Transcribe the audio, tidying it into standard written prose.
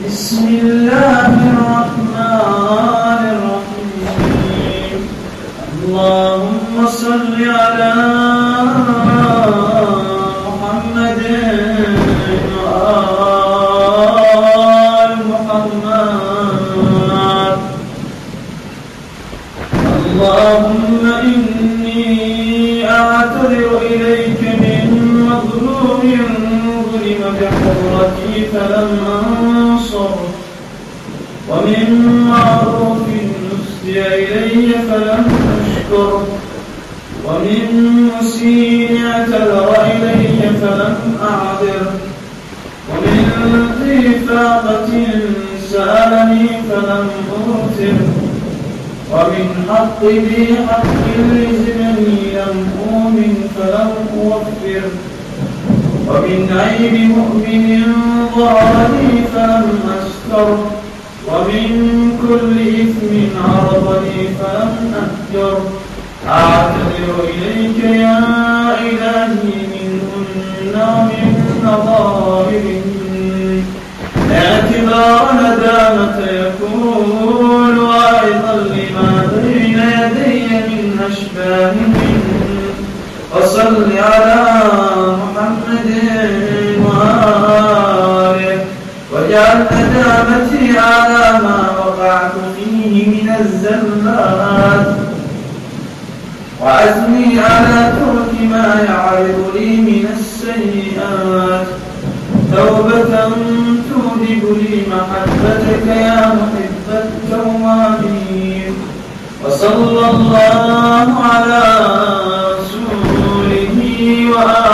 بسم الله الرحمن الرحيم. اللهم صل على محمد وآل محمد. اللهم إني أعتذر إليك من مظلوم ظلم بحرتي فلم أنصر، ومن معروف نسدي إلي فلم أشكر، ومن مسيء اعتذر إلي فلم أعذر، ومن ذي فاقة سألني فلم أوتر، ومن حق ذي حق لزمني لم أؤمن فلم أوفر، ومن عيب مؤمن ظهرني فلم أستر، ومن كل إثم عرضني فلم أهجر. أعتذر إليك يا إلهي منهن ومن نظائرهن، اعتبار ندامة يكون واعظا لما بين يدي من أشباههن. وصل على محمد وآله، واجعل ندامتي على ما وقعت فيه من الزلات، وعزمي على ترك ما يعرض لي من السيئات، توبة توجب لي محبتك يا محب التوابين. وصلى الله على رسوله وآله